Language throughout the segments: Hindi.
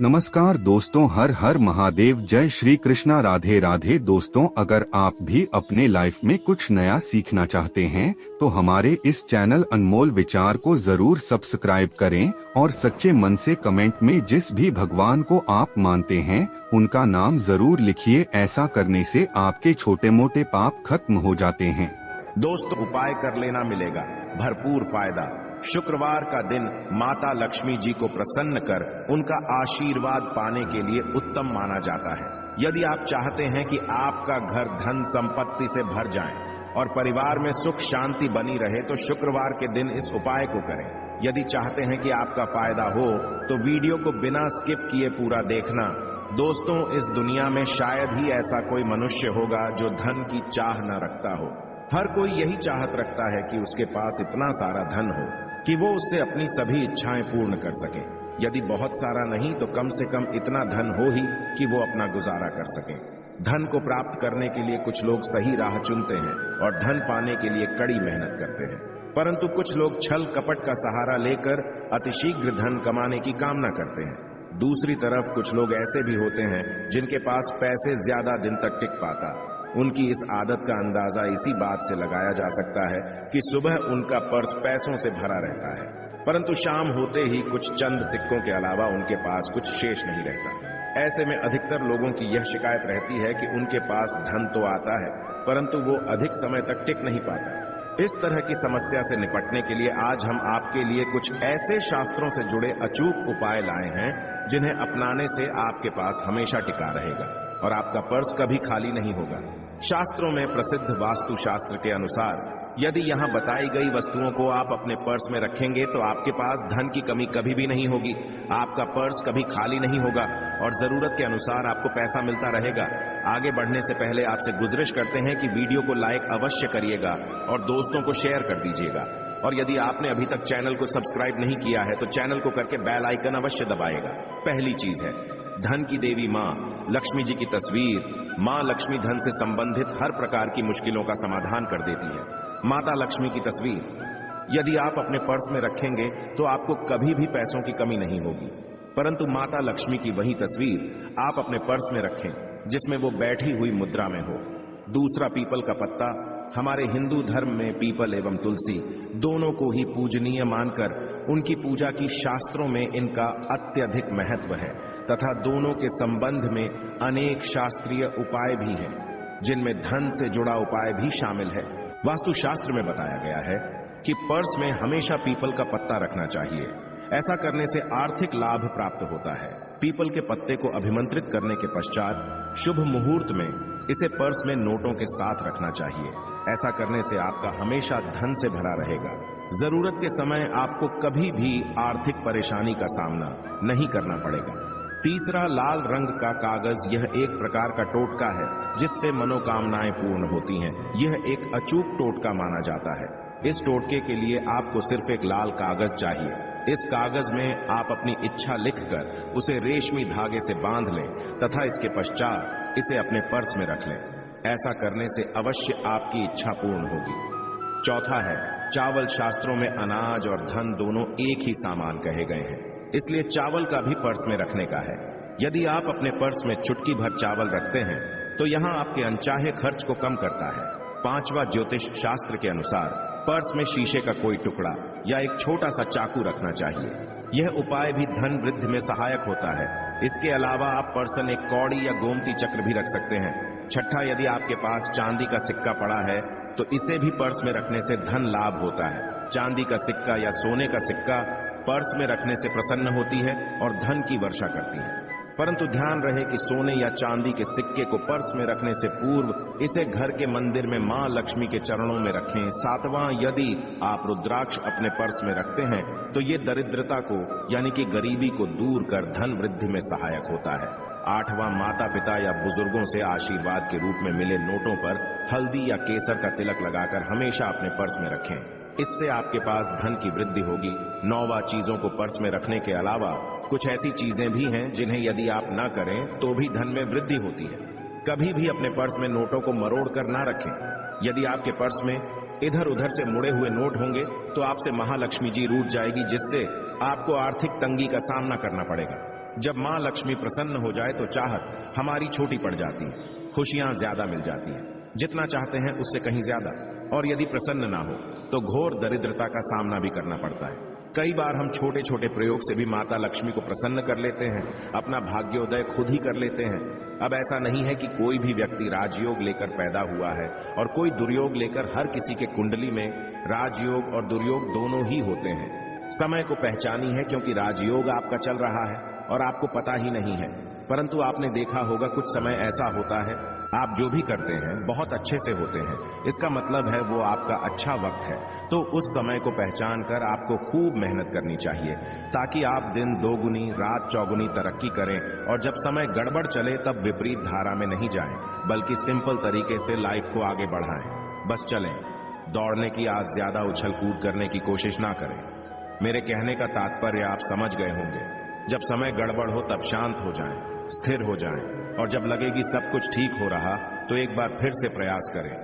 नमस्कार दोस्तों, हर हर महादेव, जय श्री कृष्णा, राधे राधे। दोस्तों, अगर आप भी अपने लाइफ में कुछ नया सीखना चाहते हैं तो हमारे इस चैनल अनमोल विचार को जरूर सब्सक्राइब करें और सच्चे मन से कमेंट में जिस भी भगवान को आप मानते हैं उनका नाम जरूर लिखिए। ऐसा करने से आपके छोटे मोटे पाप खत्म हो जाते हैं। दोस्तों, उपाय कर लेना, मिलेगा भरपूर फायदा। शुक्रवार का दिन माता लक्ष्मी जी को प्रसन्न कर उनका आशीर्वाद पाने के लिए उत्तम माना जाता है। यदि आप चाहते हैं कि आपका घर धन संपत्ति से भर जाए और परिवार में सुख शांति बनी रहे तो शुक्रवार के दिन इस उपाय को करें। यदि चाहते हैं कि आपका फायदा हो तो वीडियो को बिना स्किप किए पूरा देखना। दोस्तों, इस दुनिया में शायद ही ऐसा कोई मनुष्य होगा जो धन की चाह न रखता हो। हर कोई यही चाहत रखता है कि उसके पास इतना सारा धन हो कि वो उससे अपनी सभी इच्छाएं पूर्ण कर सके। यदि बहुत सारा नहीं तो कम से कम इतना धन हो ही कि वो अपना गुजारा कर सके। धन को प्राप्त करने के लिए कुछ लोग सही राह चुनते हैं और धन पाने के लिए कड़ी मेहनत करते हैं, परंतु कुछ लोग छल कपट का सहारा लेकर अतिशीघ्र धन कमाने की कामना करते हैं। दूसरी तरफ कुछ लोग ऐसे भी होते हैं जिनके पास पैसे ज्यादा दिन तक टिक पाता। उनकी इस आदत का अंदाजा इसी बात से लगाया जा सकता है कि सुबह उनका पर्स पैसों से भरा रहता है, परंतु शाम होते ही कुछ चंद सिक्कों के अलावा उनके पास कुछ शेष नहीं रहता। ऐसे में अधिकतर लोगों की यह शिकायत रहती है कि उनके पास धन तो आता है परंतु वो अधिक समय तक टिक नहीं पाता। इस तरह की समस्या से निपटने के लिए आज हम आपके लिए कुछ ऐसे शास्त्रों से जुड़े अचूक उपाय लाए हैं जिन्हें अपनाने से आपके पास हमेशा टिका रहेगा और आपका पर्स कभी खाली नहीं होगा। शास्त्रों में प्रसिद्ध वास्तु शास्त्र के अनुसार यदि यहाँ बताई गई वस्तुओं को आप अपने पर्स में रखेंगे तो आपके पास धन की कमी कभी भी नहीं होगी, आपका पर्स कभी खाली नहीं होगा और जरूरत के अनुसार आपको पैसा मिलता रहेगा। आगे बढ़ने से पहले आपसे गुजारिश करते हैं कि वीडियो को लाइक अवश्य करिएगा और दोस्तों को शेयर कर दीजिएगा। और यदि आपने अभी तक चैनल को सब्सक्राइब नहीं किया है तो चैनल को करके बेल आइकन अवश्य दबाएगा। पहली चीज है धन की देवी माँ लक्ष्मी जी की तस्वीर। माँ लक्ष्मी धन से संबंधित हर प्रकार की मुश्किलों का समाधान कर देती है। माता लक्ष्मी की तस्वीर यदि आप अपने पर्स में रखेंगे तो आपको कभी भी पैसों की कमी नहीं होगी, परंतु माता लक्ष्मी की वही तस्वीर आप अपने पर्स में रखें जिसमें वो बैठी हुई मुद्रा में हो। दूसरा, पीपल का पत्ता। हमारे हिंदू धर्म में पीपल एवं तुलसी दोनों को ही पूजनीय मानकर उनकी पूजा की शास्त्रों में इनका अत्यधिक महत्व है तथा दोनों के संबंध में अनेक शास्त्रीय उपाय भी हैं जिनमें धन से जुड़ा उपाय भी शामिल है। वास्तु शास्त्र में बताया गया है कि पर्स में हमेशा पीपल का पत्ता रखना चाहिए। ऐसा करने से आर्थिक लाभ प्राप्त होता है। पीपल के पत्ते को अभिमंत्रित करने के पश्चात शुभ मुहूर्त में इसे पर्स में नोटों के साथ रखना चाहिए। ऐसा करने से आपका हमेशा धन से भरा रहेगा। जरूरत के समय आपको कभी भी आर्थिक परेशानी का सामना नहीं करना पड़ेगा। तीसरा, लाल रंग का कागज। यह एक प्रकार का टोटका है जिससे मनोकामनाएं पूर्ण होती हैं। यह एक अचूक टोटका माना जाता है। इस टोटके के लिए आपको सिर्फ एक लाल कागज चाहिए। इस कागज में आप अपनी इच्छा लिखकर उसे रेशमी धागे से बांध लें तथा इसके पश्चात इसे अपने पर्स में रख लें। ऐसा करने से अवश्य आपकी इच्छा पूर्ण होगी। चौथा है चावल। शास्त्रों में अनाज और धन दोनों एक ही सामान कहे गए हैं, इसलिए चावल का भी पर्स में रखने का है। यदि आप अपने पर्स में चुटकी भर चावल रखते हैं तो यहाँ आपके अनचाहे खर्च को कम करता है। पांचवा, ज्योतिष शास्त्र के अनुसार पर्स में शीशे का कोई टुकड़ा या एक छोटा सा चाकू रखना चाहिए। यह उपाय भी धन वृद्धि में सहायक होता है। इसके अलावा आप पर्सन एक कौड़ी या गोमती चक्र भी रख सकते हैं। छठा, यदि आपके पास चांदी का सिक्का पड़ा है तो इसे भी पर्स में रखने से धन लाभ होता है। चांदी का सिक्का या सोने का सिक्का पर्स में रखने से प्रसन्न होती है और धन की वर्षा करती है, परंतु ध्यान रहे कि सोने या चांदी के सिक्के को पर्स में रखने से पूर्व इसे घर के मंदिर में मां लक्ष्मी के चरणों में रखें। सातवां, यदि आप रुद्राक्ष अपने पर्स में रखते हैं तो ये दरिद्रता को यानी कि गरीबी को दूर कर धन वृद्धि में सहायक होता है। आठवां, माता पिता या बुजुर्गों से आशीर्वाद के रूप में मिले नोटों पर हल्दी या केसर का तिलक लगाकर हमेशा अपने पर्स में रखें। इससे आपके पास धन की वृद्धि होगी। नौवां, चीजों को पर्स में रखने के अलावा कुछ ऐसी चीजें भी हैं जिन्हें यदि आप न करें तो भी धन में वृद्धि होती है। कभी भी अपने पर्स में नोटों को मरोड़ कर ना रखें। यदि आपके पर्स में इधर उधर से मुड़े हुए नोट होंगे तो आपसे महालक्ष्मी जी रूठ जाएगी, जिससे आपको आर्थिक तंगी का सामना करना पड़ेगा। जब माँ लक्ष्मी प्रसन्न हो जाए तो चाहत हमारी छोटी पड़ जाती है, खुशियां ज्यादा मिल जाती हैं, जितना चाहते हैं उससे कहीं ज्यादा। और यदि प्रसन्न ना हो तो घोर दरिद्रता का सामना भी करना पड़ता है। कई बार हम छोटे छोटे प्रयोग से भी माता लक्ष्मी को प्रसन्न कर लेते हैं, अपना भाग्योदय खुद ही कर लेते हैं। अब ऐसा नहीं है कि कोई भी व्यक्ति राजयोग लेकर पैदा हुआ है और कोई दुर्योग लेकर। हर किसी के कुंडली में राजयोग और दुर्योग दोनों ही होते हैं। समय को पहचानी है क्योंकि राजयोग आपका चल रहा है और आपको पता ही नहीं है। परंतु आपने देखा होगा कुछ समय ऐसा होता है आप जो भी करते हैं बहुत अच्छे से होते हैं, इसका मतलब है वो आपका अच्छा वक्त है। तो उस समय को पहचान कर आपको खूब मेहनत करनी चाहिए ताकि आप दिन दोगुनी रात चौगुनी तरक्की करें। और जब समय गड़बड़ चले तब विपरीत धारा में नहीं जाएं, बल्कि सिंपल तरीके से लाइफ को आगे बढ़ाएं। बस चलें, दौड़ने की आज ज्यादा उछल कूद करने की कोशिश ना करें। मेरे कहने का तात्पर्य आप समझ गए होंगे। जब समय गड़बड़ हो तब शांत हो जाएं, स्थिर हो जाएं, और जब लगेगी सब कुछ ठीक हो रहा तो एक बार फिर से प्रयास करें।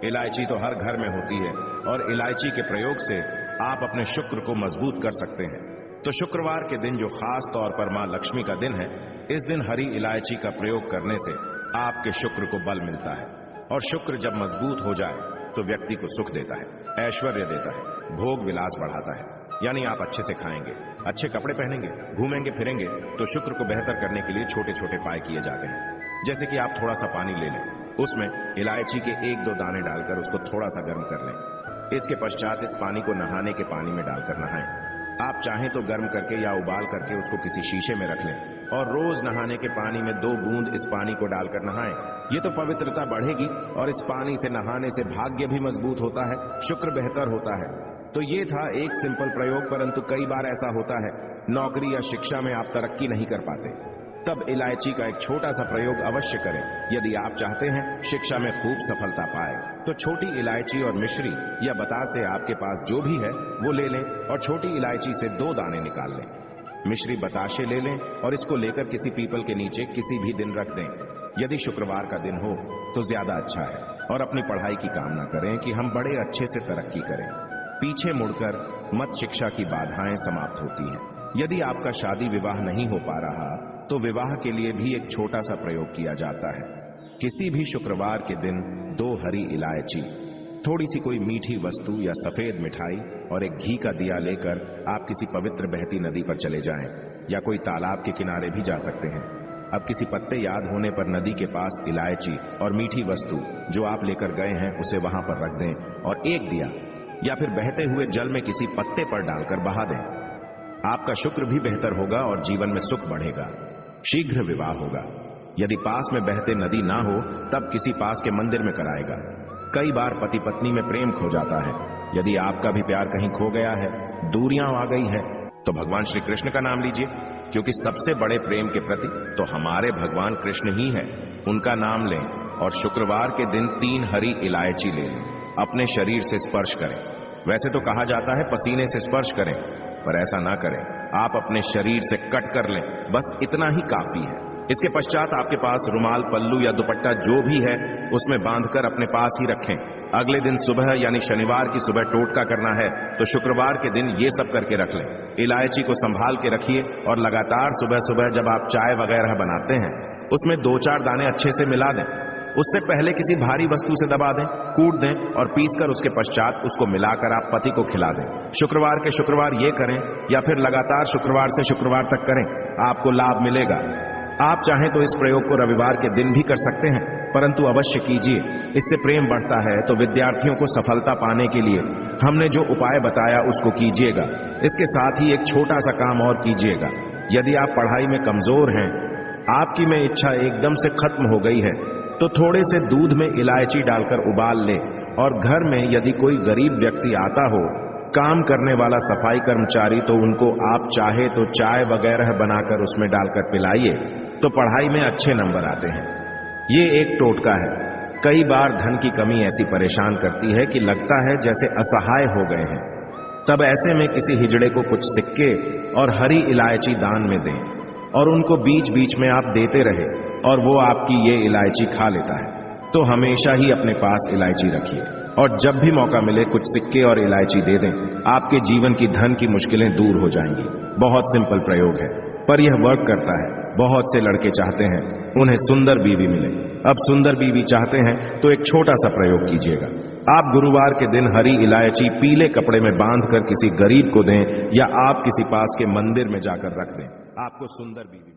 इलायची तो हर घर में होती है और इलायची के प्रयोग से आप अपने शुक्र को मजबूत कर सकते हैं। तो शुक्रवार के दिन जो खास तौर पर मां लक्ष्मी का दिन है, इस दिन हरी इलायची का प्रयोग करने से आपके शुक्र को बल मिलता है। और शुक्र जब मजबूत हो जाए तो व्यक्ति को सुख देता है, ऐश्वर्य देता है, भोग विलास बढ़ाता है। यानी आप अच्छे से खाएंगे, अच्छे कपड़े पहनेंगे, घूमेंगे फिरेंगे। तो शुक्र को बेहतर करने के लिए छोटे छोटे उपाय किए जाते हैं। जैसे कि आप थोड़ा सा पानी ले लें, उसमें इलायची के 1-2 दाने डालकर उसको थोड़ा सा गर्म कर लें। इसके पश्चात इस पानी को नहाने के पानी में डालकर नहाएं। आप चाहें तो गर्म करके या उबाल करके उसको किसी शीशे में रख लें और रोज नहाने के पानी में 2 बूंद इस पानी को डालकर नहाएं। ये तो पवित्रता बढ़ेगी और इस पानी से नहाने से भाग्य भी मजबूत होता है, शुक्र बेहतर होता है। तो ये था एक सिंपल प्रयोग, परंतु कई बार ऐसा होता है नौकरी या शिक्षा में आप तरक्की नहीं कर पाते, तब इलायची का एक छोटा सा प्रयोग अवश्य करें। यदि आप चाहते हैं शिक्षा में खूब सफलता पाए तो छोटी इलायची और मिश्री या बतासे आपके पास जो भी है वो ले लें और छोटी इलायची से 2 दाने निकाल लें। मिश्री बताशे ले लें और इसको लेकर किसी पीपल के नीचे किसी भी दिन रख दें। यदि शुक्रवार का दिन हो तो ज्यादा अच्छा है। और अपनी पढ़ाई की कामना करें कि हम बड़े अच्छे से तरक्की करें। पीछे मुड़कर मत शिक्षा की बाधाएं समाप्त होती हैं। यदि आपका शादी विवाह नहीं हो पा रहा तो विवाह के लिए भी एक छोटा सा प्रयोग किया जाता है। किसी भी शुक्रवार के दिन 2 हरी इलायची, थोड़ी सी कोई मीठी वस्तु या सफेद मिठाई और एक घी का दिया लेकर आप किसी पवित्र बहती नदी पर चले जाएं या कोई तालाब के किनारे भी जा सकते हैं। अब किसी पत्ते याद होने पर नदी के पास इलायची और मीठी वस्तु जो आप लेकर गए हैं उसे वहां पर रख दें और एक दिया या फिर बहते हुए जल में किसी पत्ते पर डालकर बहा दें। आपका शुक्र भी बेहतर होगा और जीवन में सुख बढ़ेगा। शीघ्र विवाह होगा। यदि पास में बहते नदी ना हो तब किसी पास के मंदिर में कराएगा। कई बार पति पत्नी में प्रेम खो जाता है। यदि आपका भी प्यार कहीं खो गया है, दूरियां आ गई है, तो भगवान श्री कृष्ण का नाम लीजिए, क्योंकि सबसे बड़े प्रेम के प्रति तो हमारे भगवान कृष्ण ही है। उनका नाम लें और शुक्रवार के दिन 3 हरी इलायची ले लें। अपने शरीर से स्पर्श करें। वैसे तो कहा जाता है पसीने से स्पर्श करें, पर ऐसा ना करें। आप अपने शरीर से कट कर लें, बस इतना ही काफी है। इसके पश्चात आपके पास रुमाल, पल्लू या दुपट्टा जो भी है उसमें बांधकर अपने पास ही रखें। अगले दिन सुबह यानी शनिवार की सुबह टोटका करना है तो शुक्रवार के दिन ये सब करके रख लें। इलायची को संभाल के रखिए और लगातार सुबह सुबह जब आप चाय वगैरह बनाते हैं उसमें 2-4 दाने अच्छे से मिला दें। उससे पहले किसी भारी वस्तु से दबा दें, कूट दें और पीसकर उसके पश्चात उसको मिलाकर आप पति को खिला दें। शुक्रवार के शुक्रवार ये करें या फिर लगातार शुक्रवार से शुक्रवार तक करें, आपको लाभ मिलेगा। आप चाहें तो इस प्रयोग को रविवार के दिन भी कर सकते हैं, परंतु अवश्य कीजिए, इससे प्रेम बढ़ता है। तो विद्यार्थियों को सफलता पाने के लिए हमने जो उपाय बताया उसको कीजिएगा। इसके साथ ही एक छोटा सा काम और कीजिएगा। यदि आप पढ़ाई में कमजोर हैं, आपकी में इच्छा एकदम से खत्म हो गई है, तो थोड़े से दूध में इलायची डालकर उबाल ले और घर में यदि कोई गरीब व्यक्ति आता हो, काम करने वाला सफाई कर्मचारी, तो उनको आप चाहे तो चाय वगैरह बनाकर उसमें डालकर पिलाइए, तो पढ़ाई में अच्छे नंबर आते हैं। ये एक टोटका है। कई बार धन की कमी ऐसी परेशान करती है कि लगता है जैसे असहाय हो गए हैं। तब ऐसे में किसी हिजड़े को कुछ सिक्के और हरी इलायची दान में दें और उनको बीच बीच में आप देते रहे और वो आपकी ये इलायची खा लेता है। तो हमेशा ही अपने पास इलायची रखिए और जब भी मौका मिले कुछ सिक्के और इलायची दे दें। आपके जीवन की धन की मुश्किलें दूर हो जाएंगी। बहुत सिंपल प्रयोग है। पर यह वर्क करता है। बहुत से लड़के चाहते हैं उन्हें सुंदर बीवी मिले। अब सुंदर बीवी चाहते हैं तो एक छोटा सा प्रयोग कीजिएगा। आप गुरुवार के दिन हरी इलायची पीले कपड़े में बांधकर किसी गरीब को दें या आप किसी पास के मंदिर में जाकर रख दें। आपको सुंदर बीवी